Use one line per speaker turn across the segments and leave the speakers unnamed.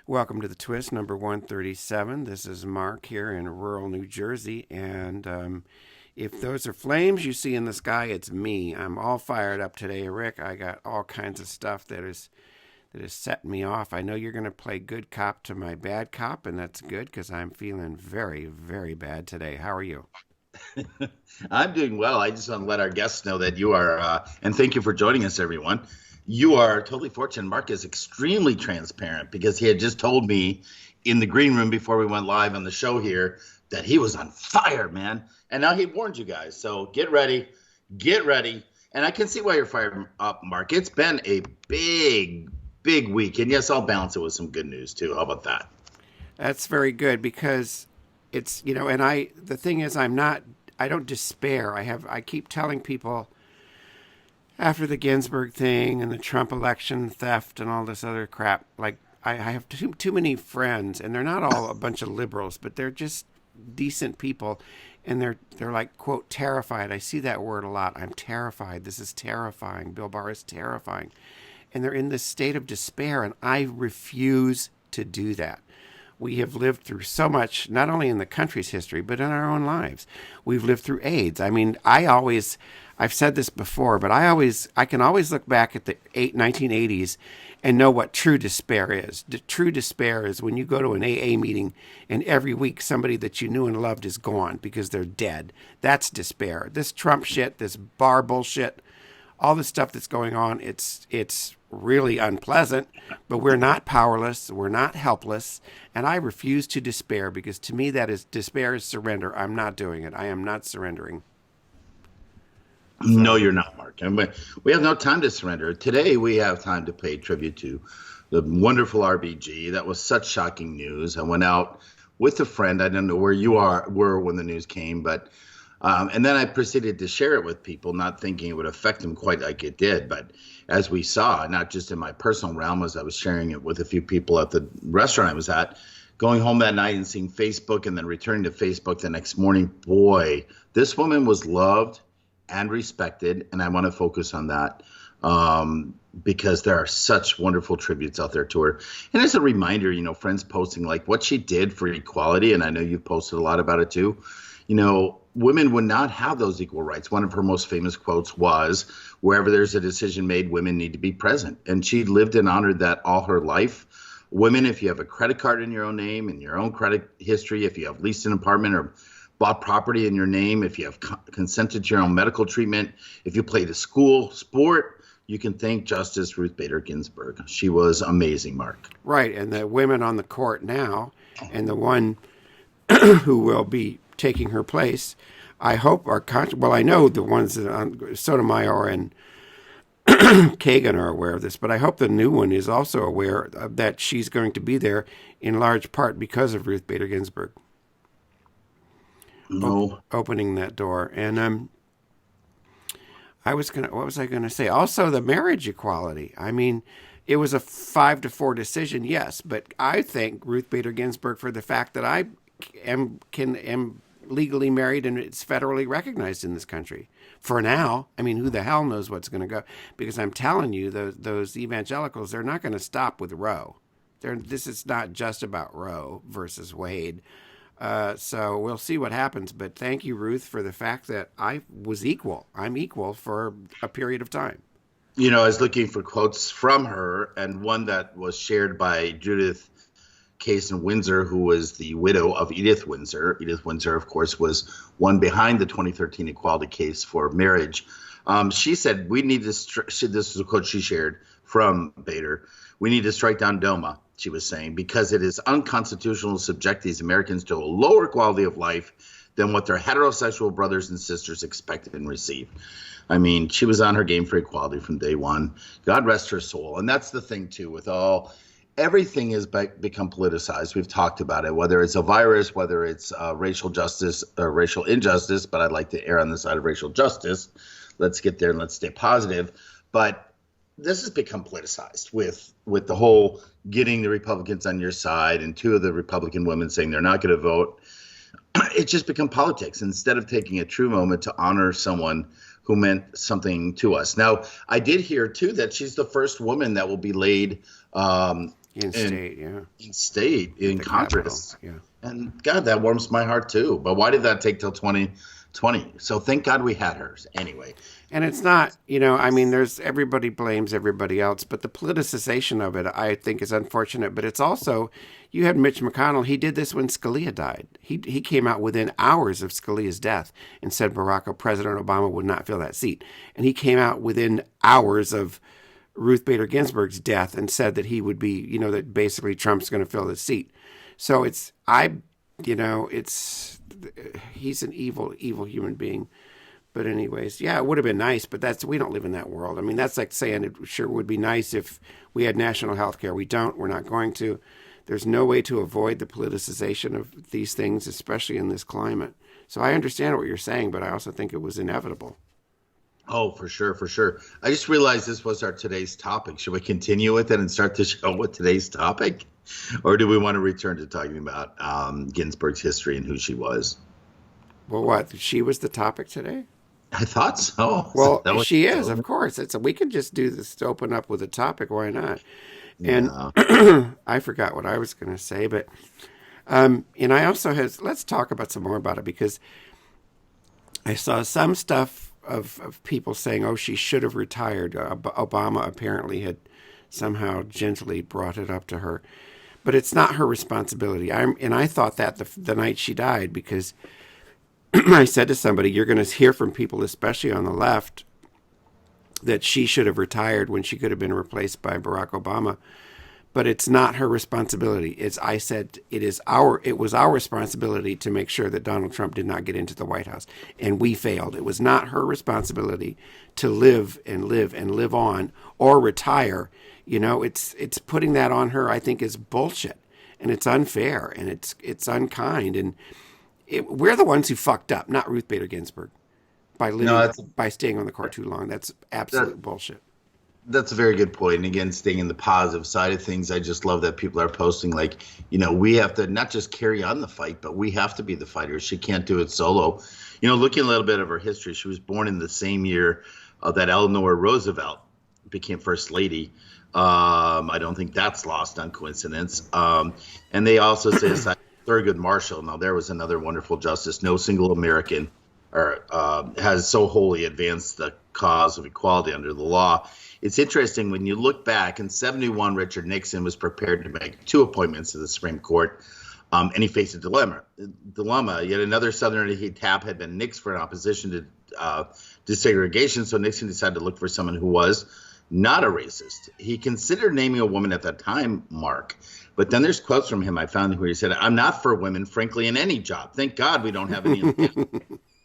Welcome to the Twist, number 137. This is Mark here in rural New Jersey, and if those are flames you see in the sky, it's me. I'm all fired up today, Rick. I got all kinds of stuff that is setting me off. I know you're going to play good cop to my bad cop, and that's good because I'm feeling very, very bad today. How are you?
I'm doing well. I just want to let our guests know that you are, and thank you for joining us, everyone. You are totally fortunate. Mark is extremely transparent because he had just told me in the green room before we went live on the show here that he was on fire, man. And now he warned you guys. So get ready, get ready. And I can see why you're fired up, Mark. It's been a big, big week. And yes, I'll balance it with some good news too. How about that?
That's very good because it's, and the thing is, I don't despair. I keep telling people after the Ginsburg thing and the Trump election theft and all this other crap, like I have too many friends, and they're not all a bunch of liberals, but they're just decent people, and they're like, quote, terrified. I see that word a lot. I'm terrified. This is terrifying. Bill Barr is terrifying. And they're in this state of despair, and I refuse to do that. We have lived through so much, not only in the country's history, but in our own lives. We've lived through AIDS. I mean, I've said this before, but I can always look back at the 1980s and know what true despair is. True despair is when you go to an AA meeting and every week somebody that you knew and loved is gone because they're dead. That's despair. This Trump shit, this Barr bullshit, all the stuff that's going on, it's really unpleasant, but we're not powerless, we're not helpless, and I refuse to despair because to me despair is surrender. I'm not doing it. I am not surrendering.
No, you're not, Mark. And we have no time to surrender. Today, we have time to pay tribute to the wonderful RBG. That was such shocking news. I went out with a friend. I don't know where you were when the news came, but and then I proceeded to share it with people, not thinking it would affect them quite like it did. But as we saw, not just in my personal realm, as I was sharing it with a few people at the restaurant I was at, going home that night and seeing Facebook and then returning to Facebook the next morning, boy, this woman was loved and respected, and I want to focus on that because there are such wonderful tributes out there to her. And as a reminder, friends posting like what she did for equality, and I know you've posted a lot about it too, women would not have those equal rights. One of her most famous quotes was, wherever there's a decision made, women need to be present. And she lived and honored that all her life. Women, if you have a credit card in your own name and your own credit history, if you have leased an apartment or bought property in your name, if you have consented to your own medical treatment, if you played a school sport, you can thank Justice Ruth Bader Ginsburg. She was amazing, Mark.
Right, and the women on the court now, and the one who will be taking her place, I hope are well, I know the ones that Sotomayor and Kagan are aware of this, but I hope the new one is also aware that she's going to be there in large part because of Ruth Bader Ginsburg.
No.
Opening that door. And what was I gonna say? Also the marriage equality. I mean, it was a 5-4 decision, yes, but I thank Ruth Bader Ginsburg for the fact that I am legally married and it's federally recognized in this country. For now, I mean, who the hell knows what's going to go? Because I'm telling you, those evangelicals, they're not going to stop with Roe. This is not just about Roe versus Wade. So we'll see what happens. But thank you, Ruth, for the fact that I was equal. I'm equal for a period of time.
I was looking for quotes from her, and one that was shared by Judith Kaysen Windsor, who was the widow of Edith Windsor. Edith Windsor, of course, was one behind the 2013 equality case for marriage. She said, we need to, this is a quote she shared from Bader, we need to strike down DOMA, she was saying, because it is unconstitutional to subject these Americans to a lower quality of life than what their heterosexual brothers and sisters expected and received. I mean, she was on her game for equality from day one. God rest her soul. And that's the thing, too, with everything has become politicized. We've talked about it, whether it's a virus, whether it's racial justice or racial injustice, but I'd like to err on the side of racial justice. Let's get there and let's stay positive. But this has become politicized with the whole getting the Republicans on your side and two of the Republican women saying they're not going to vote. It's just become politics instead of taking a true moment to honor someone who meant something to us. Now, I did hear, too, that she's the first woman that will be laid
In state, yeah.
In state, in Congress.
Capital, yeah.
And God, that warms my heart too. But why did that take till 2020? So thank God we had hers anyway.
And it's not, I mean, there's everybody blames everybody else, but the politicization of it, I think, is unfortunate. But it's also, you had Mitch McConnell. He did this when Scalia died. He came out within hours of Scalia's death and said President Obama would not fill that seat. And he came out within hours of Ruth Bader Ginsburg's death and said that he would be, that basically Trump's going to fill the seat. So he's an evil, evil human being. But anyways, yeah, it would have been nice, but we don't live in that world. I mean, that's like saying it sure would be nice if we had national health care. We don't. We're not going to. There's no way to avoid the politicization of these things, especially in this climate. So I understand what you're saying, but I also think it was inevitable.
Oh, for sure, for sure. I just realized this was our today's topic. Should we continue with it and start the show with today's topic? Or do we want to return to talking about Ginsburg's history and who she was?
Well, what? She was the topic today?
I thought so.
Well, she is, of course. We can just do this to open up with a topic. Why not? And I forgot what I was going to say, but and I also let's talk about some more about it, because I saw some stuff of people saying, oh, she should have retired. Obama apparently had somehow gently brought it up to her. But it's not her responsibility. I thought that the night she died, because I said to somebody, you're going to hear from people, especially on the left, that she should have retired when she could have been replaced by Barack Obama. But it's not her responsibility. I said it was our responsibility to make sure that Donald Trump did not get into the White House, and we failed. It was not her responsibility to live and live and live on or retire. It's putting that on her, I think, is bullshit, and it's unfair, and it's unkind, and we're the ones who fucked up, not Ruth Bader Ginsburg, by staying on the court too long. That's absolute bullshit.
That's a very good point. And again, staying in the positive side of things, I just love that people are posting we have to not just carry on the fight, but we have to be the fighters. She can't do it solo. Looking a little bit of her history, she was born in the same year that Eleanor Roosevelt became First Lady. I don't think that's lost on coincidence. And they also say Thurgood Marshall. Now, there was another wonderful justice. No single American has so wholly advanced the cause of equality under the law. It's interesting when you look back. In 1971, Richard Nixon was prepared to make 2 appointments to the Supreme Court, and he faced a dilemma. Yet another Southerner he tapped had been nixed for an opposition to desegregation, so Nixon decided to look for someone who was not a racist. He considered naming a woman at that time, Mark. But then there's quotes from him I found where he said, "I'm not for women, frankly, in any job. Thank God we don't have any."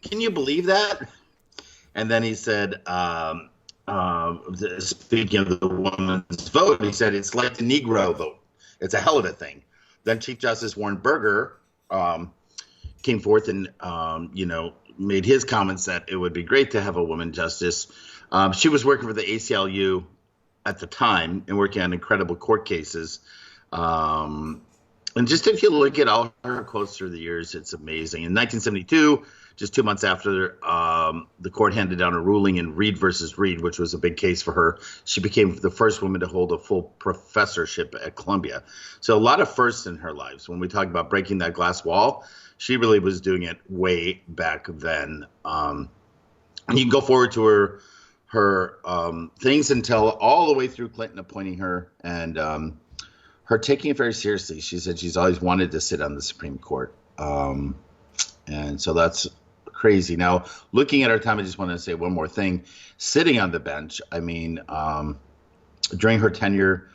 Can you believe that? And then he said, speaking of the woman's vote, he said, it's like the Negro vote. It's a hell of a thing. Then Chief Justice Warren Burger came forth and, made his comments that it would be great to have a woman justice. She was working for the ACLU at the time and working on incredible court cases. And just if you look at all her quotes through the years, it's amazing. In 1972, just 2 months after the court handed down a ruling in Reed versus Reed, which was a big case for her, she became the first woman to hold a full professorship at Columbia. So a lot of firsts in her lives. When we talk about breaking that glass wall, she really was doing it way back then. And you can go forward to her things until all the way through Clinton appointing her and her taking it very seriously. She said she's always wanted to sit on the Supreme Court. And so that's crazy. Now, looking at our time, I just want to say one more thing. Sitting on the bench, during her tenure,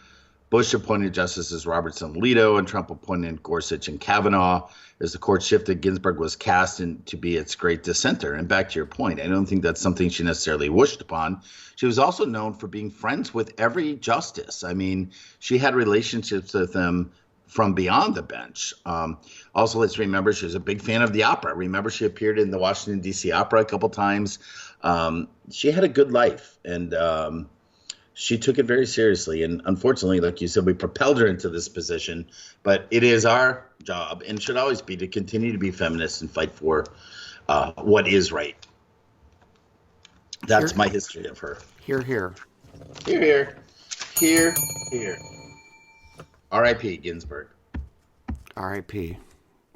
Bush appointed Justices Roberts and Alito, and Trump appointed Gorsuch and Kavanaugh. As the court shifted, Ginsburg was cast to be its great dissenter. And back to your point, I don't think that's something she necessarily wished upon. She was also known for being friends with every justice. She had relationships with them from beyond the bench. Also, let's remember she was a big fan of the opera. Remember, she appeared in the Washington, D.C. Opera a couple times. She had a good life, and she took it very seriously. And unfortunately, like you said, we propelled her into this position. But it is our job, and should always be, to continue to be feminists and fight for what is right. That's my history of her.
Hear, hear.
Hear, hear. Hear, hear. R.I.P. Ginsburg.
R.I.P.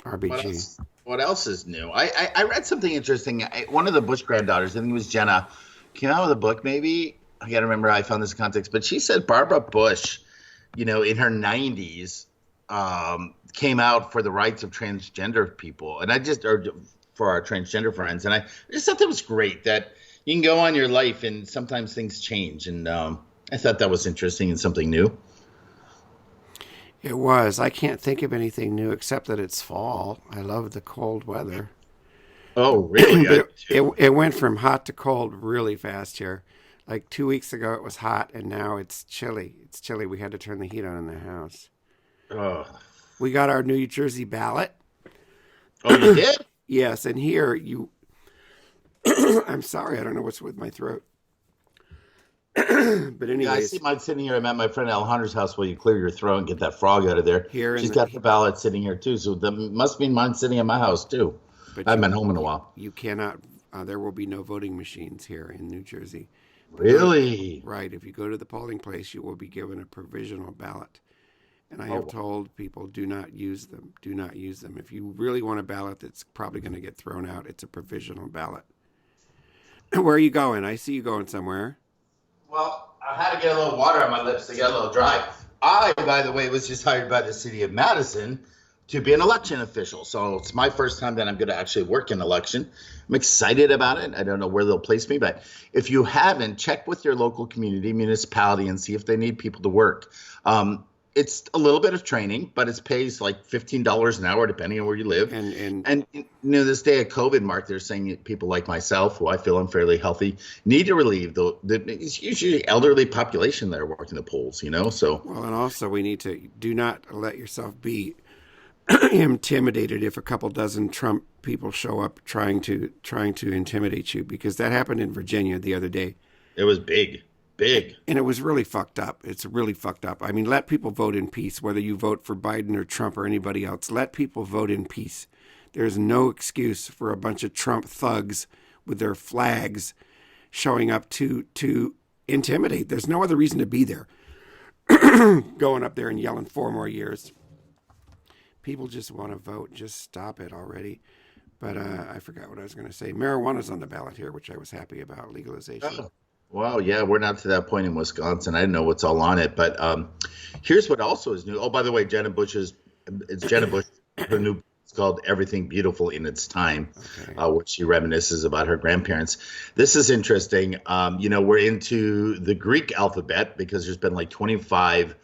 What
RBG.
else? What else is new? I read something interesting. One of the Bush granddaughters, I think it was Jenna, came out with a book. Maybe I got to remember how I found this in context, but she said Barbara Bush, in her 90s, came out for the rights of transgender people, and or for our transgender friends, and I just thought that was great. That you can go on your life, and sometimes things change, and I thought that was interesting and something new.
It was. I can't think of anything new except that it's fall. I love the cold weather.
Oh, really?
But it went from hot to cold really fast here. Like 2 weeks ago, it was hot, and now it's chilly. It's chilly. We had to turn the heat on in the house.
Oh,
We got our New Jersey ballot.
oh, you did?
Yes, and here you. I'm sorry, I don't know what's with my throat. But
Yeah, I
anyways,
see mine sitting here. I'm at my friend Alejandro's house while you clear your throat and get that frog out of there.
here in
She's got the ballot sitting here too, so that must mean mine sitting at my house too.
but
I haven't
you,
been home in a while.
you cannot. There will be no voting machines here in New Jersey.
Really?
Right. If you go to the polling place, you will be given a provisional ballot. And I
Oh,
have told people, do not use them. Do not use them. If you really want a ballot that's probably going to get thrown out, it's a provisional ballot. Where are you going? I see you going somewhere.
well, I had to get a little water on my lips to get a little dry. I, by the way, was just hired by the city of Madison to be an election official. So it's my first time that I'm going to actually work in election. I'm excited about it. I don't know where they'll place me, but if you haven't, check with your local community, municipality, and see if they need people to work. It's a little bit of training, but it pays like $15 an hour depending on where you live. And this day of COVID, Mark, they're saying people like myself, who I feel I'm fairly healthy, need to relieve it's usually elderly population that are working the polls. So
Well, and also we need to do not let yourself be intimidated if a couple dozen Trump people show up trying to intimidate you, because that happened in Virginia the other day.
it was big.
And it was really fucked up. It's really fucked up. I mean, let people vote in peace, whether you vote for Biden or Trump or anybody else. Let people vote in peace. There's no excuse for a bunch of Trump thugs with their flags showing up to intimidate. There's no other reason to be there. Going up there and yelling 4 more years. People just want to vote. Just stop it already. But I forgot what I was going to say. Marijuana's on the ballot here, which I was happy about, legalization.
Oh. Well, yeah, we're not to that point in Wisconsin. I didn't know what's all on it, but here's what also is new. Oh, by the way, Jenna Bush. Her new book is called Everything Beautiful in Its Time,
Okay.
where she reminisces about her grandparents. This is interesting. We're into the Greek alphabet because there's been like 25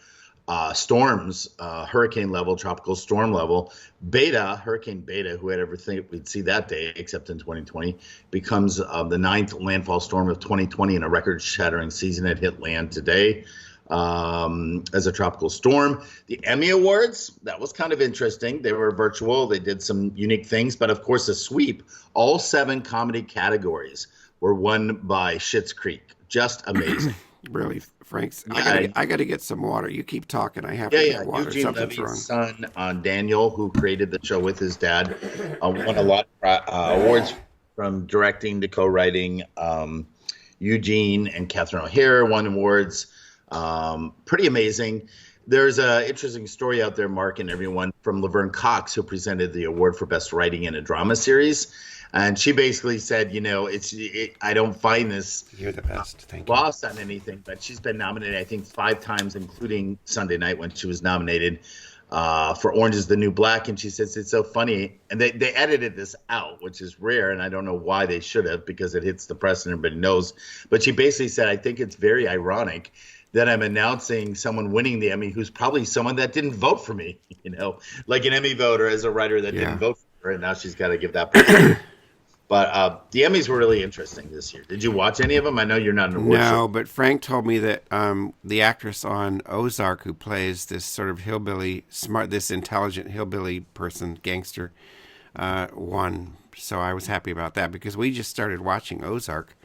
storms, hurricane level, tropical storm level. Hurricane Beta, who had ever think we'd see that day, except in 2020, becomes the 9th landfall storm of 2020 in a record-shattering season. It hit land today as a tropical storm. The Emmy Awards, that was kind of interesting. They were virtual. They did some unique things. But, of course, a sweep. All 7 comedy categories were won by Schitt's Creek. Just amazing.
Really, Frank's.
Yeah,
I got to get some water. You keep talking. I have to get water.
Eugene
Something's
Levy's
wrong.
son, Daniel, who created the show with his dad, won a lot of awards from directing to co-writing. Eugene and Catherine O'Hara won awards. Pretty amazing. There's an interesting story out there, Mark and everyone, from Laverne Cox, who presented the award for Best Writing in a Drama Series. And she basically said, I don't find this
You're the best. Thank you.
lost on anything, but she's been nominated, I think, 5 times, including Sunday night when she was nominated for Orange is the New Black. And she says it's so funny. And they edited this out, which is rare. And I don't know why they should have, because it hits the press and everybody knows. But she basically said, I think it's very ironic that I'm announcing someone winning the Emmy who's probably someone that didn't vote for me, like an Emmy voter as a writer that didn't vote for her. And now she's got to give that person. But the Emmys were really interesting this year. Did you watch any of them? I know you're not an award show.
No, but Frank told me that the actress on Ozark who plays this sort of hillbilly, this intelligent hillbilly person, gangster, won. So I was happy about that because we just started watching Ozark,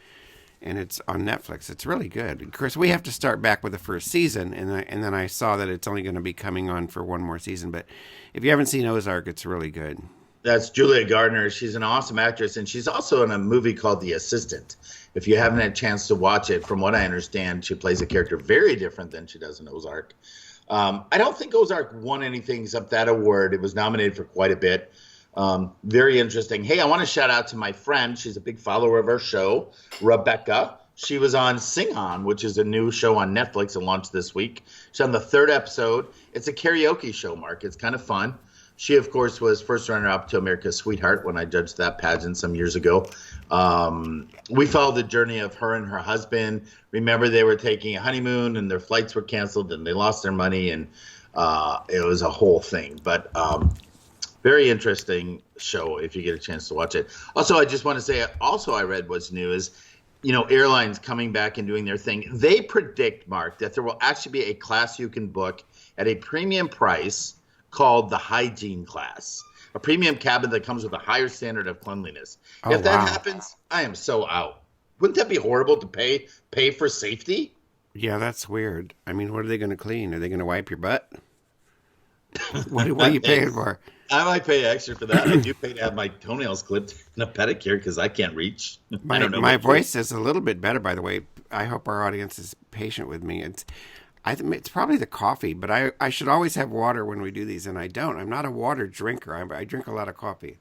and it's on Netflix. It's really good. Of course, we have to start back with the first season, and then I saw that it's only going to be coming on for one more season. But if you haven't seen Ozark, it's really good.
That's Julia Gardner. She's an awesome actress, and she's also in a movie called The Assistant. If you haven't had a chance to watch it, from what I understand, she plays a character very different than she does in Ozark. I don't think Ozark won anything except that award. It was nominated for quite a bit. Very interesting. Hey, I want to shout out to my friend. She's a big follower of our show, Rebecca. She was on Sing On, which is a new show on Netflix and launched this week. She's on the third episode. It's a karaoke show, Mark. It's kind of fun. She, of course, was first runner-up to America's Sweetheart when I judged that pageant some years ago. We followed the journey of her and her husband. Remember, they were taking a honeymoon, and their flights were canceled, and they lost their money, and it was a whole thing. But very interesting show if you get a chance to watch it. Also, I just want to say, I read what's new is, airlines coming back and doing their thing. They predict, Mark, that there will actually be a class you can book at a premium price called the hygiene class, a premium cabin that comes with a higher standard of cleanliness. If that happens, I am so out. Wouldn't that be horrible to pay for safety?
Yeah, that's weird. I mean, what are they going to clean? Are they going to wipe your butt? What are you paying for?
I might pay extra for that. I do pay to have my toenails clipped and a pedicure because I can't reach. I don't know.
My voice is a little bit better, by the way. I hope our audience is patient with me. I think it's probably the coffee, but I should always have water when we do these, and I don't. I'm not a water drinker. I drink a lot of coffee.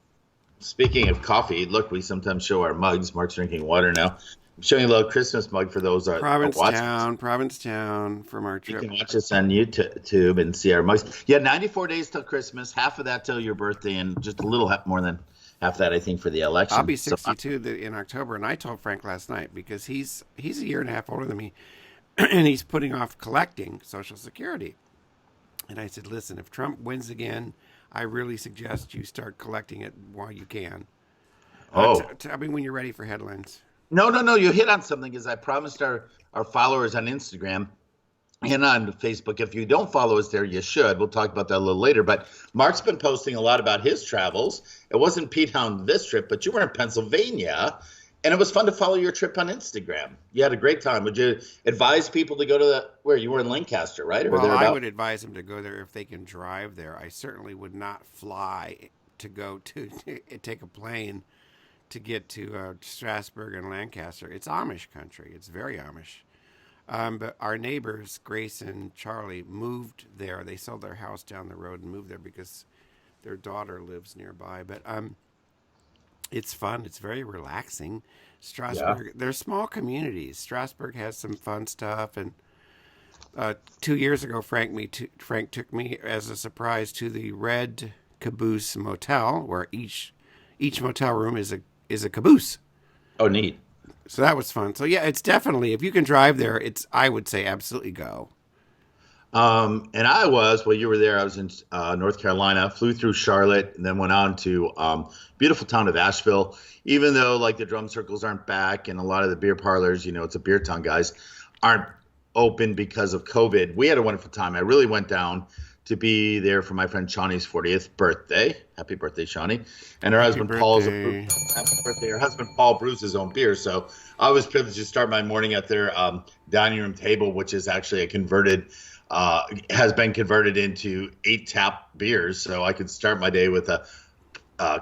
Speaking of coffee, look, we sometimes show our mugs. Mark's drinking water now. I'm showing you a little Christmas mug for those
Provincetown from our trip.
You can watch us on YouTube and see our mugs. Yeah, 94 days till Christmas, half of that till your birthday, and just a little more than half that, I think, for the election.
I'll be 62 in October, and I told Frank last night because he's a year and a half older than me, and he's putting off collecting Social Security. And I said, listen, if Trump wins again, I really suggest you start collecting it while you can. I mean, when you're ready for headlines.
No. You hit on something, because I promised our followers on Instagram and on Facebook. If you don't follow us there, you should. We'll talk about that a little later. But Mark's been posting a lot about his travels. It wasn't Pete Hound this trip, but you were in Pennsylvania. And it was fun to follow your trip on Instagram. You had a great time. Would you advise people to go to where you were in Lancaster, right?
Well, I would advise them to go there if they can drive there. I certainly would not fly to go to take a plane to get to Strasbourg and Lancaster. It's Amish country. It's very Amish. But our neighbors, Grace and Charlie, moved there. They sold their house down the road and moved there because their daughter lives nearby. But it's fun. It's very relaxing. Strasbourg, There's small communities. Strasbourg has some fun stuff. And 2 years ago, Frank took me as a surprise to the Red Caboose Motel, where each motel room is a caboose.
Oh, neat.
So that was fun. So yeah, it's definitely, if you can drive there, I would say absolutely go.
And you were there. I was in North Carolina, flew through Charlotte, and then went on to beautiful town of Asheville. Even though the drum circles aren't back and a lot of the beer parlors, it's a beer town, guys, aren't open because of COVID. We had a wonderful time. I really went down to be there for my friend Shawnee's 40th birthday. Happy birthday, Shawnee. And her husband Paul's happy birthday. Her husband Paul brews his own beer. So I was privileged to start my morning at their dining room table, which is actually has been converted into 8 tap beers. So I could start my day with a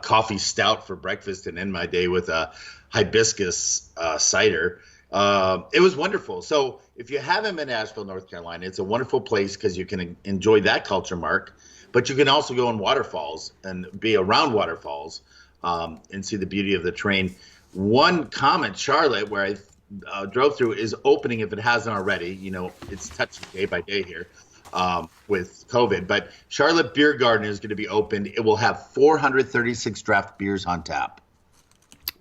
coffee stout for breakfast and end my day with a hibiscus cider. It was wonderful. So if you haven't been to Asheville, North Carolina, it's a wonderful place because you can enjoy that culture, Mark. But you can also go in waterfalls and be around waterfalls and see the beauty of the terrain. One comment, Charlotte, where I drove through, is opening if it hasn't already. It's touching day by day here with COVID. But Charlotte Beer Garden is going to be opened. It will have 436 draft beers on tap.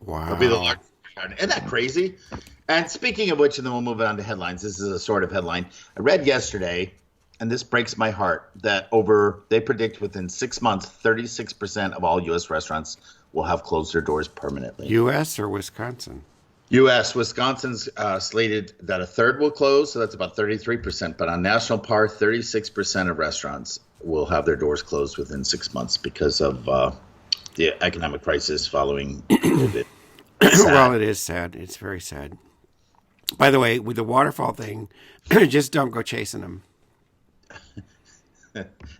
Wow.
It'll be the largest garden. Isn't that crazy? And speaking of which, and then we'll move on to headlines. This is a sort of headline. I read yesterday, and this breaks my heart, that they predict within 6 months, 36% of all U.S. restaurants will have closed their doors permanently.
U.S. or Wisconsin?
U.S. Wisconsin's slated that a third will close, so that's about 33%. But on national par, 36% of restaurants will have their doors closed within 6 months because of the economic crisis following COVID.
Well, it is sad. It's very sad. By the way, with the waterfall thing, just don't go chasing them.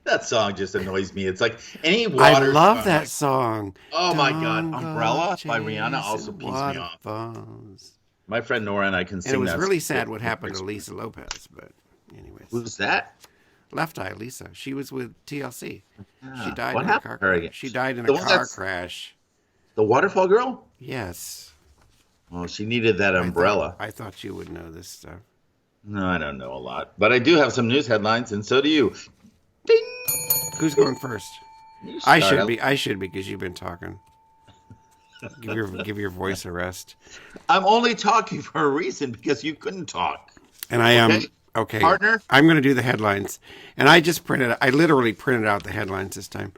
That song just annoys me. It's like any water.
I love that song.
Oh my God, Umbrella by Rihanna also pees me off. My friend Nora and I can sing that.
And it was really sad what happened to Lisa Lopez, but anyways.
Who's that?
Left Eye Lisa. She was with TLC. She died
What
in a
happened
car
to her
crash.
again?
She died in a
The one
car
that's
crash.
the waterfall girl?
Yes.
Well, she needed that umbrella.
I thought you would know this stuff.
No, I don't know a lot, but I do have some news headlines, and so do you. Ding!
Who's going first?
You
I
start
should
out.
be. I should be because you've been talking. Give your voice a rest.
I'm only talking for a reason because you couldn't talk.
And I am
Okay,
okay.
partner.
I'm going to do the headlines, and I literally printed out the headlines this time.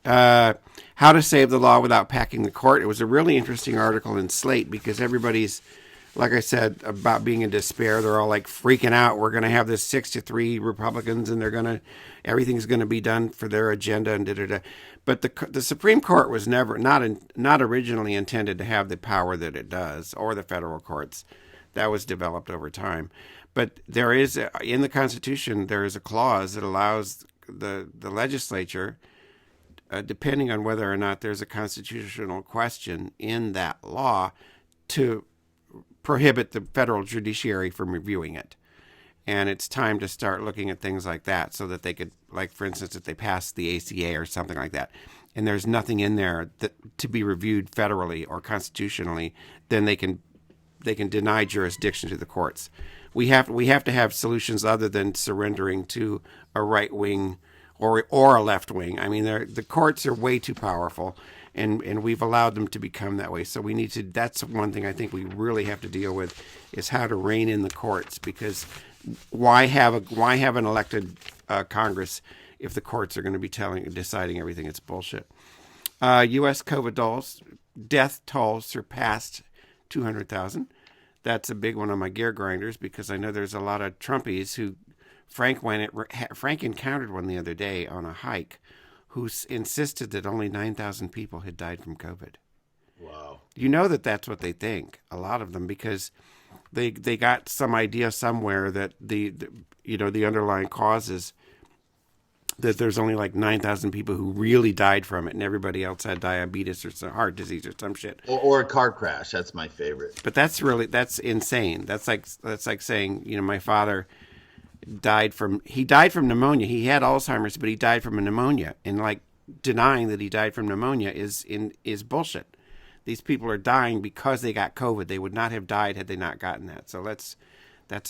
How to save the law without packing the court. It was a really interesting article in Slate because everybody's, like I said, about being in despair. They're all like freaking out. We're going to have this 6-3 Republicans, and everything's going to be done for their agenda and da da da. But the Supreme Court was not originally intended to have the power that it does, or the federal courts. That was developed over time. But there is in the Constitution there is a clause that allows the legislature, depending on whether or not there's a constitutional question in that law, to prohibit the federal judiciary from reviewing it. And it's time to start looking at things like that so that they could, like, for instance, if they pass the ACA or something like that, and there's nothing in there to be reviewed federally or constitutionally, then they can deny jurisdiction to the courts. We have to have solutions other than surrendering to a right wing or a left wing. I mean, the courts are way too powerful, and we've allowed them to become that way. So we need to. That's one thing I think we really have to deal with is how to rein in the courts, because why have an elected Congress if the courts are going to be deciding everything? It's bullshit. U.S. COVID death toll surpassed 200,000. That's a big one on my gear grinders because I know there's a lot of Trumpies who Frank encountered one the other day on a hike who insisted that only 9,000 people had died from COVID.
Wow.
You know that's what they think, a lot of them, because they got some idea somewhere that the underlying cause is that there's only like 9,000 people who really died from it, and everybody else had diabetes or some heart disease or some shit.
Or a car crash. That's my favorite.
But that's insane. That's like saying, my father died from pneumonia. He had Alzheimer's, but he died from a pneumonia, and like denying that he died from pneumonia is bullshit. These people are dying because they got COVID. They would not have died had they not gotten that. So that's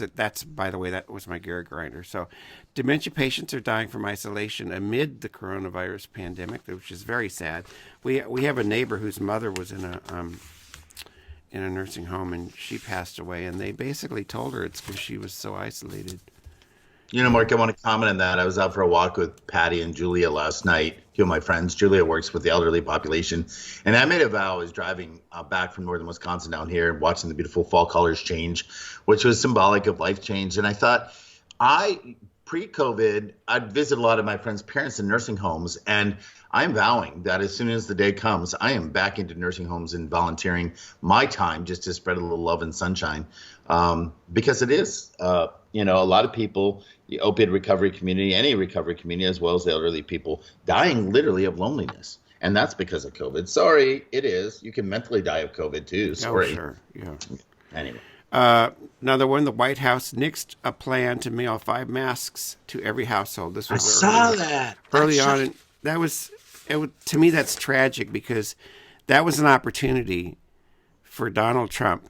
it. That's, by the way, that was my gear grinder. So dementia patients are dying from isolation amid the coronavirus pandemic, which is very sad. We have a neighbor whose mother was in a nursing home, and she passed away, and they basically told her it's because she was so isolated.
Mark, I want to comment on that. I was out for a walk with Patty and Julia last night, two of my friends. Julia works with the elderly population. And I made a vow. I was driving back from northern Wisconsin down here, watching the beautiful fall colors change, which was symbolic of life change. And I thought, pre-COVID, I'd visit a lot of my friends' parents in nursing homes. And I'm vowing that as soon as the day comes, I am back into nursing homes and volunteering my time just to spread a little love and sunshine. Because it is, a lot of people, the opiate recovery community, any recovery community, as well as the elderly people, dying literally of loneliness. And that's because of COVID. Sorry, it is. You can mentally die of COVID too. Sorry.
Oh, sure. Yeah.
Anyway.
Another one, the White House nixed a plan to mail 5 masks to every household. This was early on. And to me, that's tragic because that was an opportunity for Donald Trump.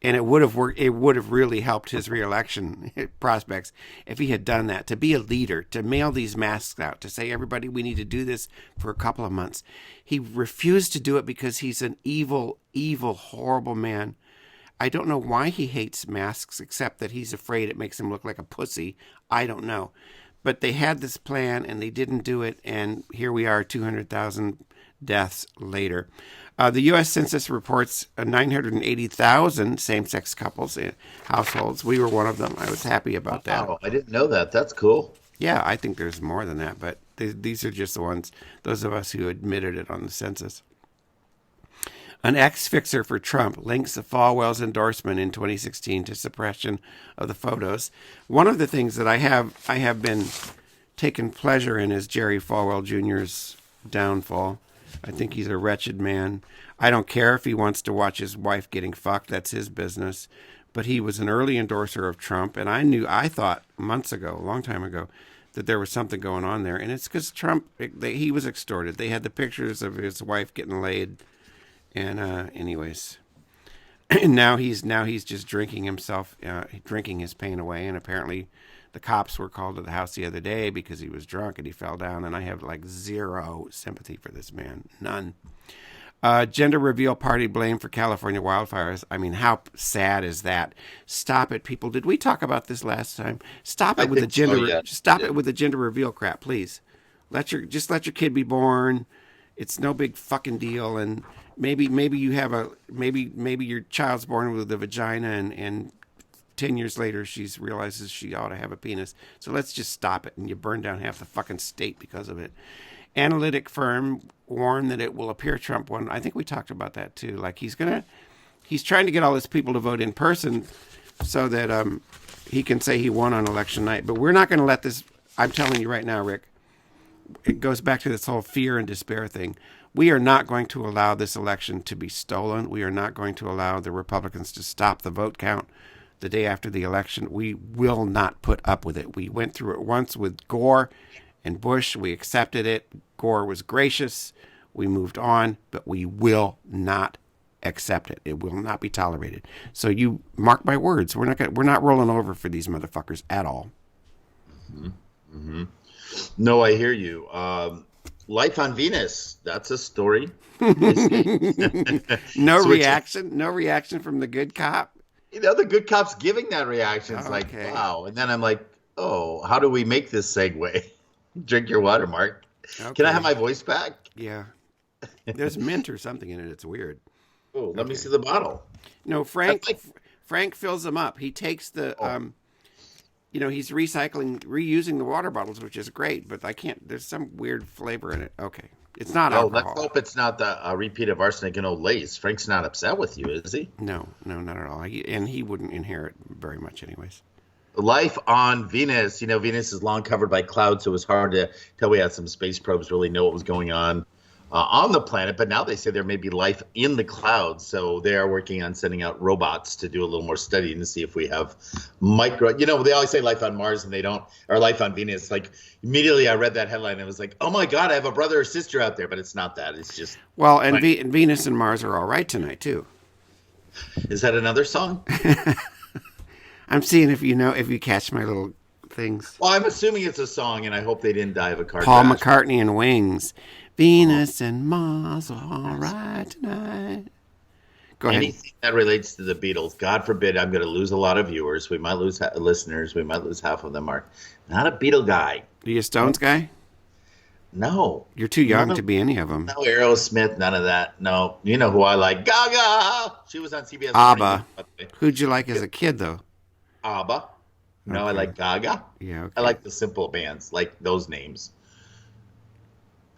And it would have worked. It would have really helped his reelection prospects if he had done that. To be a leader, to mail these masks out, to say, everybody, we need to do this for a couple of months. He refused to do it because he's an evil, evil, horrible man. I don't know why he hates masks, except that he's afraid it makes him look like a pussy. I don't know. But they had this plan and they didn't do it. And here we are, 200,000 deaths later. The U.S. Census reports 980,000 same-sex couples in households. We were one of them. I was happy about that.
Oh, I didn't know that. That's cool.
Yeah, I think there's more than that, but these are just the ones, those of us who admitted it on the census. An ex-fixer for Trump links the Falwell's endorsement in 2016 to suppression of the photos. One of the things that I have been taking pleasure in is Jerry Falwell Jr.'s downfall. I think he's a wretched man. I don't care if he wants to watch his wife getting fucked. That's his business. but he was an early endorser of Trump, and I thought months ago, a long time ago, that there was something going on there, and it's because Trump, he was extorted. They had the pictures of his wife getting laid, and anyways, and now he's just drinking himself, drinking his pain away, and apparently the cops were called to the house the other day because he was drunk and he fell down, and I have like zero sympathy for this man, none. Gender reveal party blamed for California wildfires. I mean, how sad is that? Stop it, people. Did we talk about this last time? Stop it with the gender.
So, yeah.
Stop it with the gender reveal crap, please. Let your kid be born. It's no big fucking deal. And maybe you have maybe your child's born with a vagina, and 10 years later she realizes she ought to have a penis. So let's just stop it. And you burn down half the fucking state because of it. Analytic firm warned that it will appear Trump won. I think we talked about that too. Like he's trying to get all his people to vote in person so that he can say he won on election night. But we're not going to let this. I'm telling you right now, Rick. It goes back to this whole fear and despair thing. We are not going to allow this election to be stolen. We are not going to allow the Republicans to stop the vote count the day after the election. We will not put up with it. We went through it once with Gore and Bush. We accepted it. Gore was gracious. We moved on, but we will not accept it. It will not be tolerated. So you mark my words. We're not rolling over for these motherfuckers at all.
Mm-hmm. Mm-hmm. No, I hear you. Life on Venus. That's a story.
No reaction. No reaction from the good cop.
The good cop's giving that reaction. It's like, wow. And then I'm like, oh, how do we make this segue? Drink your water, Mark. Okay. Can I have my voice back?
Yeah. There's mint or something in it. It's weird.
Oh, let me see the bottle.
No, Frank fills them up. He takes the, he's reusing the water bottles, which is great, but I can't, there's some weird flavor in it. Okay. It's not alcohol.
Let's hope it's not a repeat of arsenic and old lace. Frank's not upset with you, is he?
No, not at all. And he wouldn't inherit very much anyways.
Life on Venus. Venus is long covered by clouds, so it was hard to tell. We had some space probes really know what was going on the planet, but now they say there may be life in the clouds, so they are working on sending out robots to do a little more studying to see if we have micro. They always say life on Mars, and they don't, or life on Venus. Like immediately I read that headline and I was like, oh my God, I have a brother or sister out there, but it's not that. It's just
and Venus and Mars are all right tonight too.
Is that another song?
I'm seeing if you catch my little things.
Well, I'm assuming it's a song, and I hope they didn't die of a car
Paul
crash.
McCartney and Wings. Venus and Mars are all right tonight. Go ahead.
Anything that relates to the Beatles, God forbid, I'm going to lose a lot of viewers. We might lose listeners. We might lose half of them. Mark, not a Beatle guy.
Are you a Stones guy?
No.
You're too young to be any of them.
No Aerosmith, none of that. No. You know who I like? Gaga. She was on CBS.
ABBA. Who'd you like as a kid, though?
ABBA. No, okay. I like Gaga.
Yeah, okay.
I like the simple bands, like those names.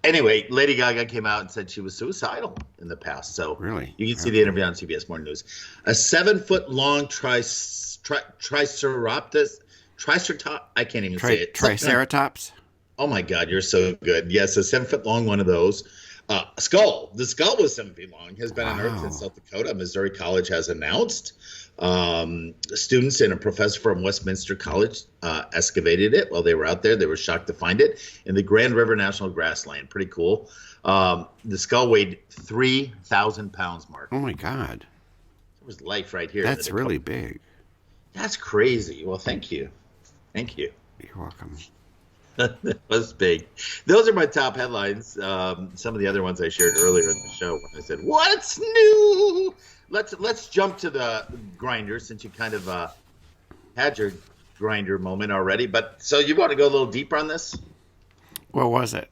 Anyway, Lady Gaga came out and said she was suicidal in the past. So
really,
you can see the interview on CBS Morning News. A 7-foot-long triceratops. I can't even say it.
Triceratops.
Oh my God, you're so good. Yes, a 7-foot-long one of those. Skull. The skull was 7 feet long. Has been unearthed in South Dakota. Missouri College has announced. Students and a professor from Westminster College excavated it while they were out there. They were shocked to find it in the Grand River National Grassland. Pretty cool. The skull weighed 3,000 pounds, Mark.
Oh my God.
There was life right here.
That's really big.
That's crazy. Well, thank you. Thank you.
You're welcome.
That was big. Those are my top headlines. Some of the other ones I shared earlier in the show when I said, what's new? Let's jump to the grinder, since you kind of had your grinder moment already. But so you want to go a little deeper on this?
What was it?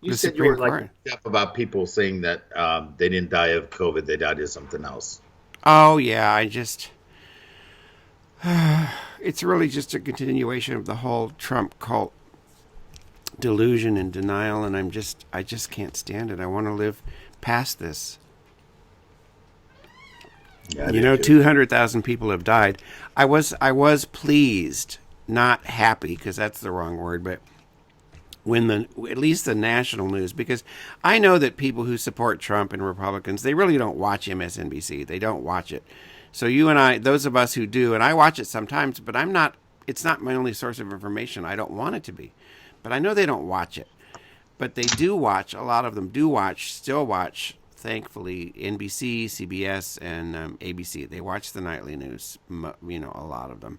You said you were like about people saying that they didn't die of COVID, they died of something else.
Oh yeah, it's really just a continuation of the whole Trump cult delusion and denial, and I just can't stand it. I want to live past this. Yeah, 200,000 people have died. I was pleased, not happy, because that's the wrong word, but when at least the national news, because I know that people who support Trump and Republicans, they really don't watch MSNBC. They don't watch it. So you and I, those of us who do, and I watch it sometimes, but I'm not. It's not my only source of information. I don't want it to be, but I know they don't watch it. But they do watch. A lot of them do watch. Still watch. Thankfully, NBC, CBS, and ABC. They watch the nightly news. A lot of them.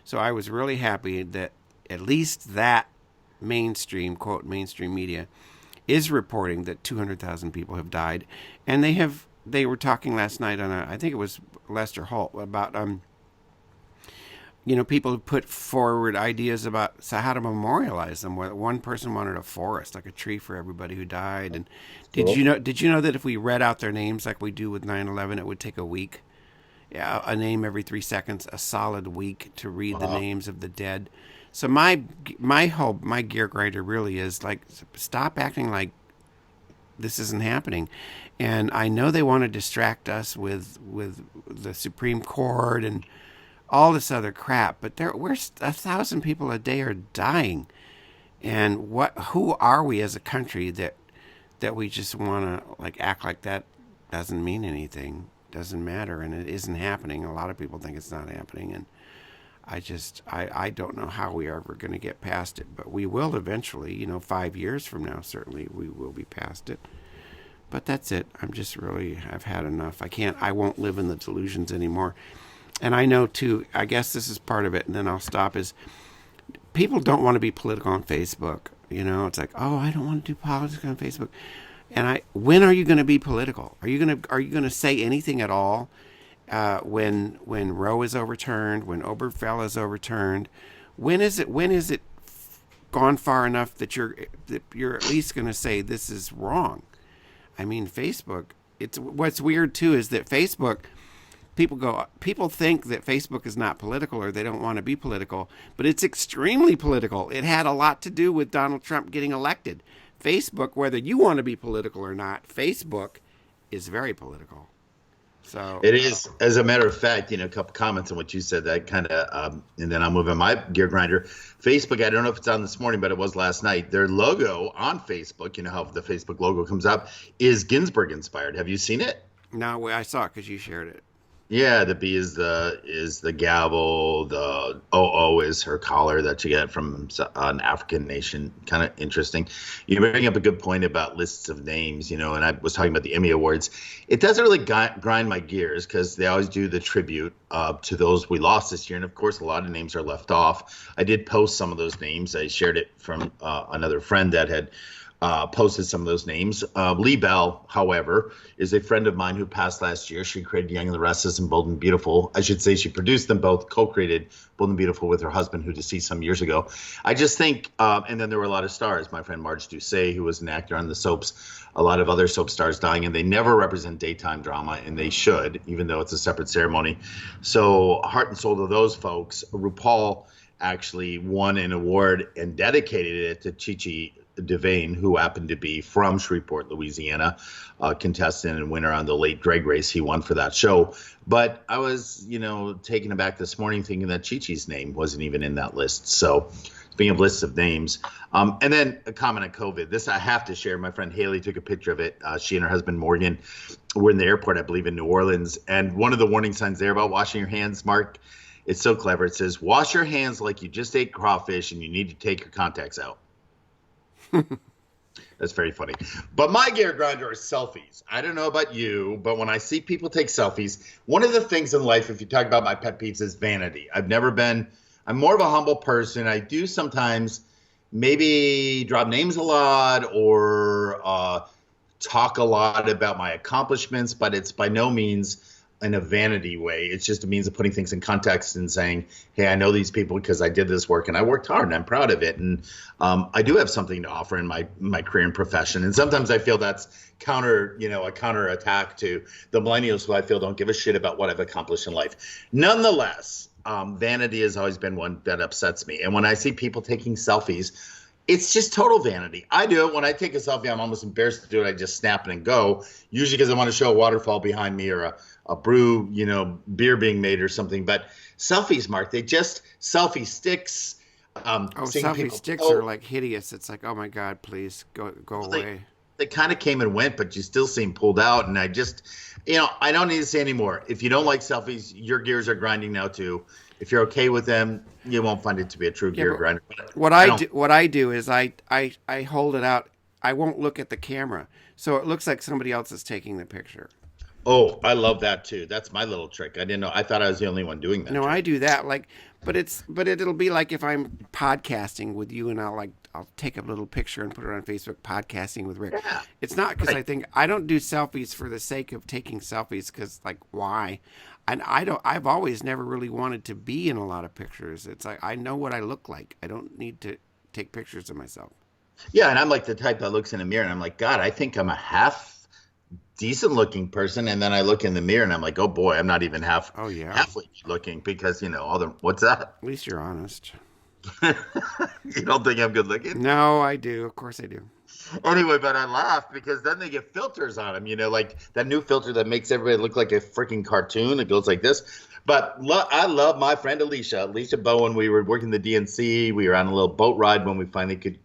So I was really happy that at least that mainstream, quote, mainstream media is reporting that 200,000 people have died. And they were talking last night on I think it was Lester Holt, about, people who put forward ideas about how to memorialize them. One person wanted a forest, like a tree for everybody who died. And did you know that if we read out their names like we do with 9/11, it would take a week? Yeah, a name every 3 seconds, a solid week to read the names of the dead. So my gear grinder really is like, stop acting like this isn't happening. And I know they want to distract us with the Supreme Court and all this other crap, but we're 1,000 people a day are dying. And who are we as a country that we just want to like act like that doesn't mean anything? Doesn't matter, and it isn't happening. A lot of people think it's not happening, and I don't know how we are ever going to get past it, but we will eventually. 5 years from now, certainly we will be past it. But that's it. I've had enough. I won't live in the delusions anymore. And I know too, I guess this is part of it, and then I'll stop, is people don't want to be political on Facebook. It's like, oh, I don't want to do politics on Facebook. And when are you going to be political? Are you going to say anything at all when Roe is overturned, when Obergefell is overturned? When is it gone far enough that you're at least going to say this is wrong? I mean, Facebook. What's weird too is that Facebook. People think that Facebook is not political or they don't want to be political, but it's extremely political. It had a lot to do with Donald Trump getting elected. Facebook, whether you want to be political or not, Facebook is very political. So
it is, as a matter of fact, a couple comments on what you said that kind of, and then I'll move on my gear grinder. Facebook, I don't know if it's on this morning, but it was last night. Their logo on Facebook, how the Facebook logo comes up, is Ginsburg inspired. Have you seen it?
No, I saw it because you shared it.
Yeah, the B is the gavel. The OO is her collar that you get from an African nation. Kind of interesting. You bring up a good point about lists of names, and I was talking about the Emmy Awards. It doesn't really grind my gears because they always do the tribute to those we lost this year. And, of course, a lot of names are left off. I did post some of those names. I shared it from another friend that had posted some of those names. Lee Bell, however, is a friend of mine who passed last year. She created Young and the Restless and Bold and Beautiful. I should say she produced them both, co-created Bold and Beautiful with her husband, who deceased some years ago. I just think, and then there were a lot of stars. My friend Marge Doucet, who was an actor on the soaps, a lot of other soap stars dying, and they never represent daytime drama, and they should, even though it's a separate ceremony. So heart and soul to those folks. RuPaul actually won an award and dedicated it to Chi Devane, who happened to be from Shreveport, Louisiana, contestant and winner on the late Drag Race. He won for that show. But I was, taken aback this morning thinking that Chi-Chi's name wasn't even in that list. So speaking of lists of names, and then a comment on COVID. This I have to share. My friend Haley took a picture of it. She and her husband Morgan were in the airport, I believe, in New Orleans. And one of the warning signs there about washing your hands, Mark, it's so clever. It says, wash your hands like you just ate crawfish and you need to take your contacts out. That's very funny. But my gear grinder is selfies. I don't know about you, but when I see people take selfies, one of the things in life, if you talk about my pet peeves, is vanity. I'm more of a humble person. I do sometimes maybe drop names a lot or talk a lot about my accomplishments, but it's by no means in a vanity way. It's just a means of putting things in context and saying, hey, I know these people because I did this work and I worked hard and I'm proud of it. And I do have something to offer in my career and profession. And sometimes I feel that's a counter attack to the millennials who I feel don't give a shit about what I've accomplished in life. Nonetheless, vanity has always been one that upsets me. And when I see people taking selfies, it's just total vanity. I do it. When I take a selfie, I'm almost embarrassed to do it. I just snap it and go, usually because I want to show a waterfall behind me or a brew, beer being made or something. But selfies, Mark, selfie sticks.
Selfie sticks are like hideous. It's like, oh my God, please go away.
they kind of came and went, but you still seem pulled out. And I just, I don't need to say anymore. If you don't like selfies, your gears are grinding now too. If you're okay with them, you won't find it to be a true gear grinder.
What I do is I hold it out. I won't look at the camera, so it looks like somebody else is taking the picture.
Oh, I love that too. That's my little trick. I didn't know. I thought I was the only one doing that.
No,
trick.
I do that. But it'll be like if I'm podcasting with you and I'll take a little picture and put it on Facebook, podcasting with Rick.
Yeah.
It's not because I don't do selfies for the sake of taking selfies, because why? And I've always never really wanted to be in a lot of pictures. It's like, I know what I look like. I don't need to take pictures of myself.
Yeah, and I'm like the type that looks in a mirror and I'm like, God, I think I'm a half decent looking person, and then I look in the mirror and I'm like, oh boy, I'm not even halfway looking, because what's that?
At least you're honest.
You don't think I'm good looking?
No, I do. Of course I do.
Anyway, but I laugh because then they get filters on them, like that new filter that makes everybody look like a freaking cartoon. It goes like this. But I love my friend Alicia Bowen. We were working the DNC. We were on a little boat ride when we finally could,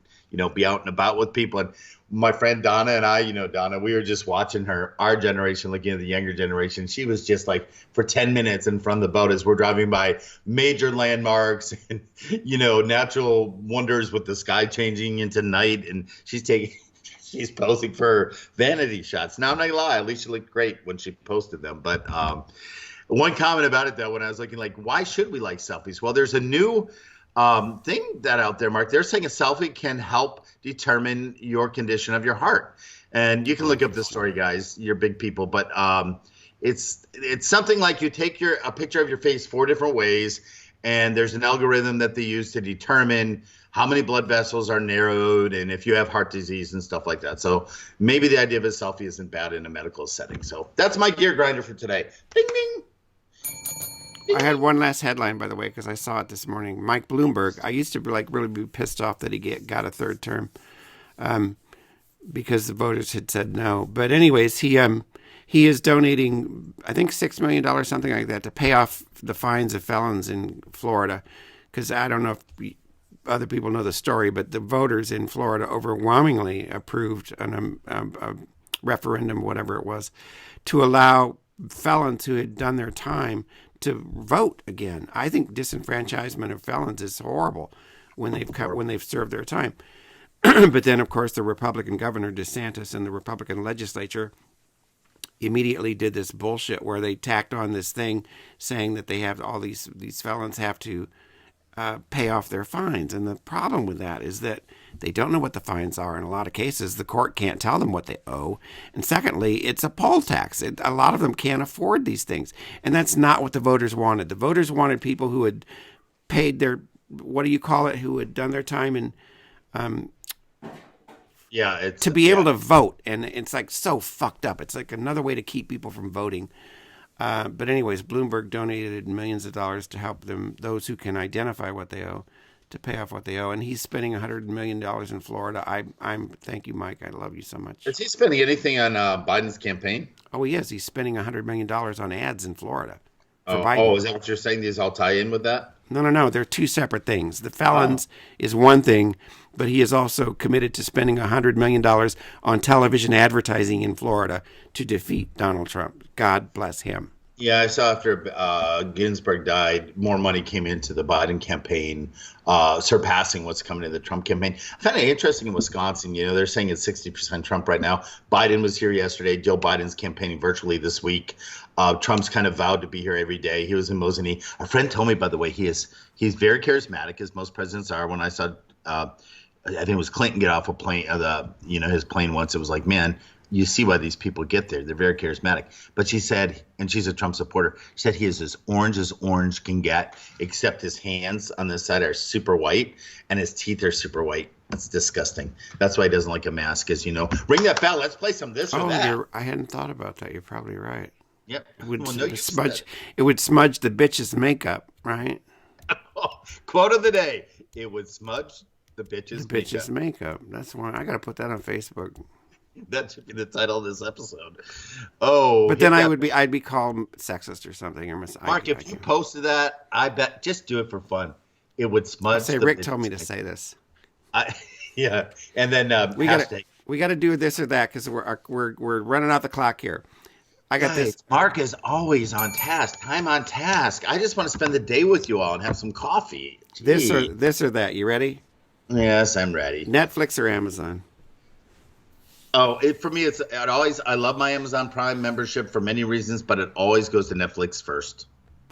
be out and about with people. And my friend Donna and I, Donna, we were just watching our generation looking at the younger generation. She was just like for 10 minutes in front of the boat as we're driving by major landmarks and, natural wonders with the sky changing into night. And she's posing for vanity shots. Now, I'm not gonna lie, Alicia looked great when she posted them. But one comment about it, though, when I was looking why should we like selfies? Well, there's a new thing that out there, Mark. They're saying a selfie can help determine your condition of your heart. And you can look up this story, guys. You're big people, but it's something like you take a picture of your face 4 different ways, and there's an algorithm that they use to determine how many blood vessels are narrowed and if you have heart disease and stuff like that. So maybe the idea of a selfie isn't bad in a medical setting. So that's my gear grinder for today. Ding, ding.
I had one last headline, by the way, because I saw it this morning. Mike Bloomberg. I used to really be pissed off that he got a third term, because the voters had said no. But anyways, he is donating, I think, $6 million, something like that, to pay off the fines of felons in Florida. Because I don't know if other people know the story, but the voters in Florida overwhelmingly approved a referendum, whatever it was, to allow felons who had done their time to vote again. I think disenfranchisement of felons is horrible when they've served their time. But then, of course, the Republican governor DeSantis and the Republican legislature immediately did this bullshit where they tacked on this thing saying that they have all these felons have to pay off their fines. And the problem with that is that they don't know what the fines are. In a lot of cases, the court can't tell them what they owe. And secondly, it's a poll tax. A lot of them can't afford these things. And that's not what the voters wanted. The voters wanted people who had paid their, who had done their time in, to be able to vote. And it's so fucked up. It's like another way to keep people from voting. But anyways, Bloomberg donated millions of dollars to help those who can identify what they owe, to pay off what they owe. And he's spending $100 million in Florida. Thank you, Mike. I love you so much.
Is he spending anything on Biden's campaign?
Oh, he is. He's spending $100 million on ads in Florida for
Biden.
Biden.
Oh, is that what you're saying? These all tie in with that?
No. They're two separate things. The felons is one thing, but he is also committed to spending $100 million on television advertising in Florida to defeat Donald Trump. God bless him.
Yeah, I saw after Ginsburg died, more money came into the Biden campaign, surpassing what's coming to the Trump campaign. I found it interesting in Wisconsin. They're saying it's 60% Trump right now. Biden was here yesterday. Joe Biden's campaigning virtually this week. Trump's kind of vowed to be here every day. He was in Mosinee. A friend told me, by the way, he's very charismatic, as most presidents are. When I saw, I think it was Clinton get off a plane, his plane once, it was like, man, you see why these people get there. They're very charismatic. But she said, and she's a Trump supporter, she said he is as orange can get, except his hands on this side are super white and his teeth are super white. That's disgusting. That's why he doesn't like a mask, as you know. Ring that bell. Let's play some this or that.
I hadn't thought about that. You're probably right.
Yep.
It would smudge the bitch's makeup, right?
Quote of the day. It would smudge the bitch's
makeup. That's one. I got to put that on Facebook.
That should be the title of this episode. Oh,
but then I'd be called sexist or something.
Mark, if you posted that, I bet just do it for fun. It would smudge.
Rick told me to say this.
Yeah, and then
We got to do this or that because we're running out the clock here. I got
Guys,
this.
Mark is always on task. Time on task. I just want to spend the day with you all and have some coffee. Gee.
This or that. You ready?
Yes, I'm ready.
Netflix or Amazon?
Oh, for me, it always. I love my Amazon Prime membership for many reasons, but it always goes to Netflix first.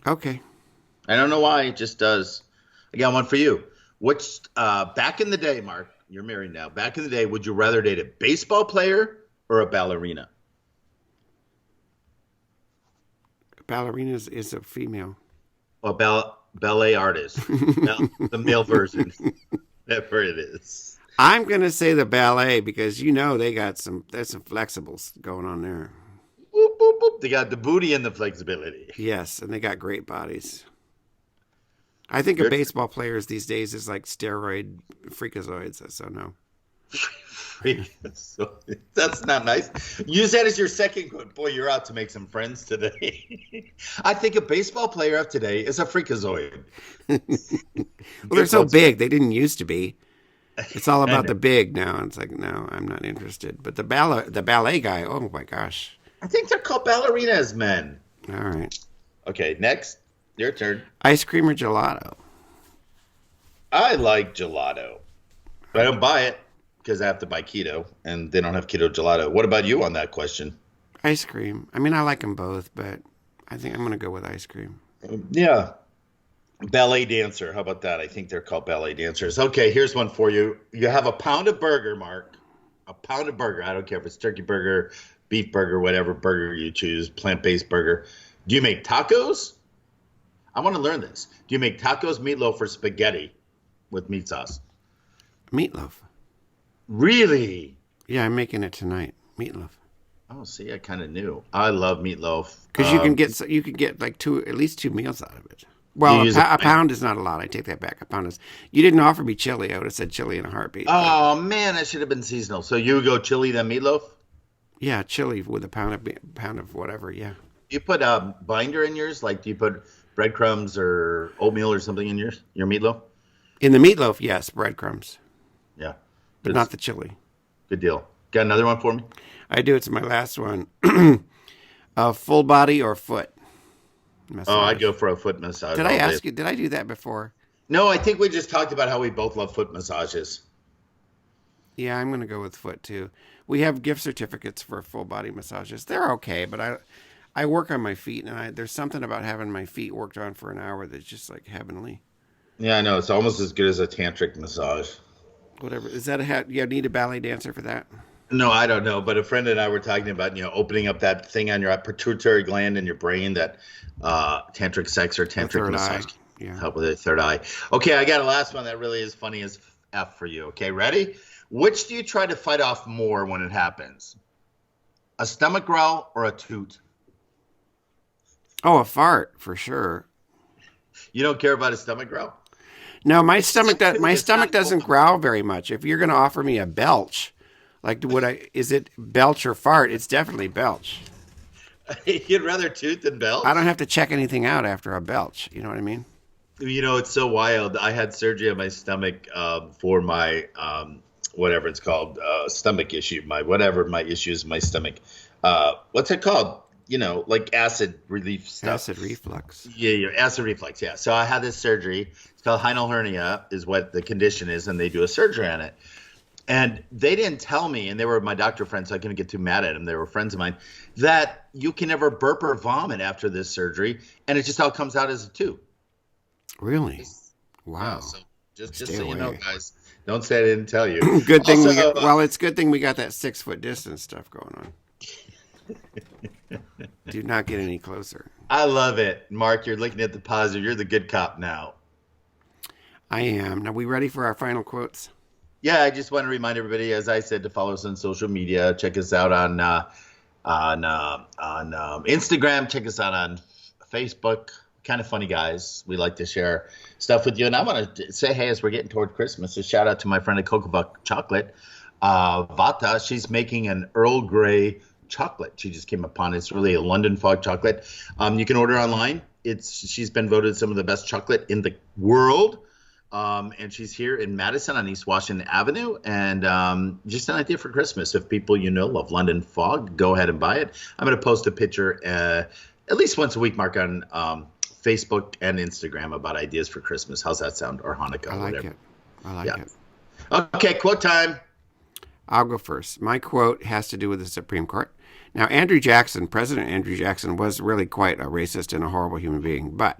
Okay.
I don't know why. It just does. I got one for you. Which back in the day, Mark, you're married now. Back in the day, would you rather date a baseball player or a ballerina?
Ballerina is a female.
A ballet artist, the male version, whatever it is.
I'm gonna say the ballet because there's some flexibles going on there.
Boop, boop, boop. They got the booty and the flexibility.
Yes, and they got great bodies. I think a baseball players these days is like steroid freakazoids. So no.
That's not nice. Use that as your second quote. Boy, you're out to make some friends today. I think a baseball player of today is a freakazoid.
Well, they're so big. They didn't used to be. It's all about the big now. It's like, no, I'm not interested. But the ballet guy, oh my gosh.
I think they're called ballerinas, men.
All right.
Okay, next. Your turn.
Ice cream or gelato?
I like gelato. But I don't buy it because I have to buy keto, and they don't have keto gelato. What about you on that question?
Ice cream. I mean, I like them both, but I think I'm going to go with ice cream.
Yeah. Ballet dancer. How about that? I think they're called ballet dancers. Okay, here's one for you. You have a pound of burger, Mark. A pound of burger. I don't care if it's turkey burger, beef burger, whatever burger you choose, plant-based burger. Do you make tacos? I want to learn this. Do you make tacos, meatloaf, or spaghetti with meat sauce?
Meatloaf.
Really?
Yeah, I'm making it tonight. Meatloaf.
Oh, see, I kind of knew. I love meatloaf.
Because you can get like at least 2 meals out of it. Well, a pound is not a lot. I take that back. A pound is. You didn't offer me chili. I would have said chili in a heartbeat.
Oh man, I should have been seasonal. So you would go chili then meatloaf?
Yeah, chili with a pound of whatever. Yeah.
Do you put binder in yours? Like, do you put breadcrumbs or oatmeal or something in your meatloaf?
In the meatloaf, yes, breadcrumbs.
Yeah.
But not the chili.
Good deal. Got another one for me?
I do. It's my last one. Full body or foot massage?
Oh, I'd go for a foot massage.
Did I ask you? Did I do that before?
No, I think we just talked about how we both love foot massages.
Yeah, I'm going to go with foot too. We have gift certificates for full body massages. They're okay, but I work on my feet, and there's something about having my feet worked on for an hour that's just like heavenly.
Yeah, I know. It's almost as good as a tantric massage.
Whatever. Is that you need a ballet dancer for that?
No, I don't know. But a friend and I were talking about, opening up that thing on your pituitary gland in your brain, that tantric sex or tantric massage.
Yeah.
Help with the third eye. Okay, I got a last one that really is funny as F for you. Okay, ready? Which do you try to fight off more when it happens? A stomach growl or a toot?
Oh, a fart for sure.
You don't care about a stomach growl?
No, my stomach doesn't growl very much. If you're going to offer me a belch, like is it belch or fart? It's definitely belch.
You'd rather toot than belch?
I don't have to check anything out after a belch. You know what I mean?
It's so wild. I had surgery on my stomach for my whatever it's called, stomach issue. My issues, my stomach. What's it called? Like acid relief stuff.
Acid reflux.
Yeah, acid reflux. Yeah. So I had this surgery. It's called hinal hernia, is what the condition is, and they do a surgery on it. And they didn't tell me, and they were my doctor friends, so I couldn't get too mad at them. They were friends of mine, that you can never burp or vomit after this surgery, and it just all comes out as a tube.
Really? Wow.
Yeah, so just so you know, guys, don't say I didn't tell you.
Good thing it's good thing we got that 6 foot distance stuff going on. Do not get any closer.
I love it. Mark, you're looking at the positive. You're the good cop now.
I am. Now, we ready for our final quotes?
Yeah, I just want to remind everybody, as I said, to follow us on social media. Check us out on Instagram. Check us out on Facebook. Kind of funny guys. We like to share stuff with you. And I want to say, hey, as we're getting toward Christmas, a shout out to my friend at Cocoa Buck Chocolate, Vata. She's making an Earl Grey chocolate. She just came upon it. It's really a London fog chocolate. You can order online. She's been voted some of the best chocolate in the world. And she's here in Madison on East Washington Avenue. And just an idea for Christmas. If people love London Fog, go ahead and buy it. I'm going to post a picture at least once a week, Mark, on Facebook and Instagram about ideas for Christmas. How's that sound? Or Hanukkah.
I like
whatever.
it. I like it.
Okay, quote time.
I'll go first. My quote has to do with the Supreme Court. Now, President Andrew Jackson was really quite a racist and a horrible human being, but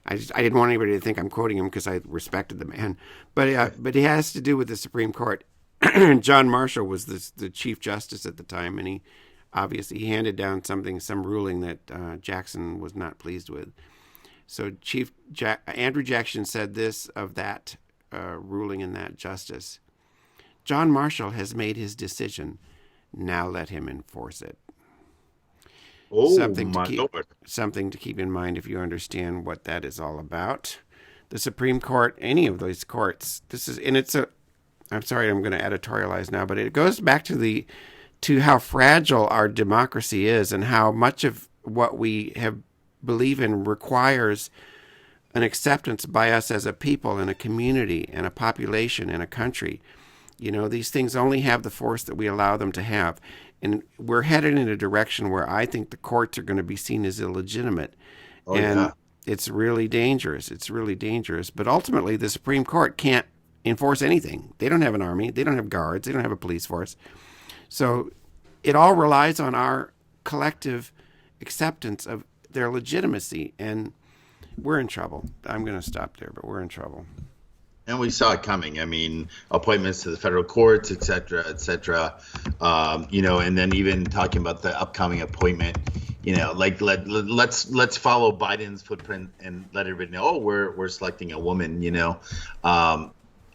I didn't want anybody to think I'm quoting him because I respected the man. But he has to do with the Supreme Court. John Marshall was the Chief Justice at the time, and he obviously handed down some ruling that Jackson was not pleased with. So Andrew Jackson said this of that ruling and that justice: John Marshall has made his decision. Now let him enforce it.
Oh,
something to keep in mind if you understand what that is all about. The Supreme Court, any of those courts, I'm sorry, I'm going to editorialize now, but it goes back to how fragile our democracy is and how much of what we believe in requires an acceptance by us as a people and a community and a population and a country. These things only have the force that we allow them to have. And we're headed in a direction where I think the courts are going to be seen as illegitimate. It's really dangerous. It's really dangerous. But ultimately, the Supreme Court can't enforce anything. They don't have an army. They don't have guards. They don't have a police force. So it all relies on our collective acceptance of their legitimacy. And we're in trouble. I'm going to stop there, but we're in trouble.
And we saw it coming. I mean, appointments to the federal courts, et cetera, et cetera. And then even talking about the upcoming appointment, let's follow Biden's footprint and let everybody know, we're selecting a woman.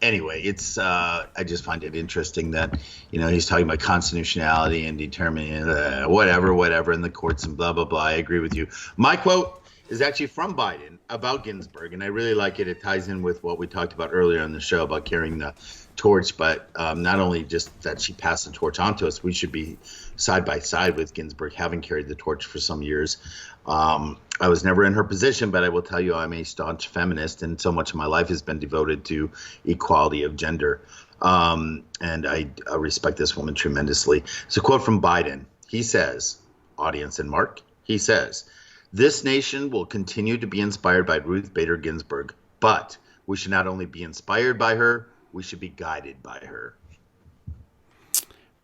Anyway, it's I just find it interesting that he's talking about constitutionality and determining whatever in the courts and blah blah blah. I agree with you. My quote is actually from Biden about Ginsburg, and I really like it. It ties in with what we talked about earlier on the show about carrying the torch, but not only just that she passed the torch on to us, we should be side by side with Ginsburg, having carried the torch for some years. I was never in her position, but I will tell you I'm a staunch feminist, and so much of my life has been devoted to equality of gender. And I respect this woman tremendously. It's a quote from Biden. He says, audience and Mark, he says, "This nation will continue to be inspired by Ruth Bader Ginsburg, but we should not only be inspired by her, we should be guided by her."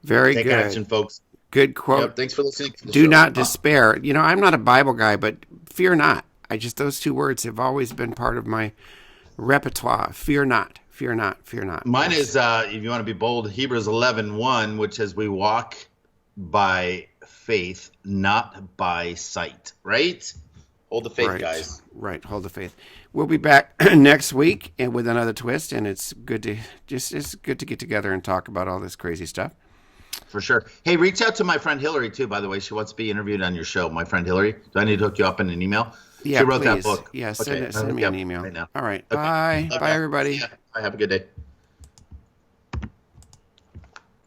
Very
Take
good.
action, folks.
Good quote.
Yep, thanks for listening to the
Do
show.
not despair. I'm not a Bible guy, but fear not. Those two words have always been part of my repertoire. Fear not. Fear not. Fear not.
Mine is, if you want to be bold, Hebrews 11:1, which says we walk by faith, not by sight. Right? Hold the faith, guys.
Right. Hold the faith. We'll be back next week and with another twist, and it's good to get together and talk about all this crazy stuff.
For sure. Hey, reach out to my friend Hillary too, by the way. She wants to be interviewed on your show. My friend Hillary. Do I need to hook you up in an email?
Yeah,
she wrote
please.
that book.
Yeah,
Okay,
send me an email.
right now.
All right.
Okay.
Bye. Bye, everybody.
Yeah. Have a good day.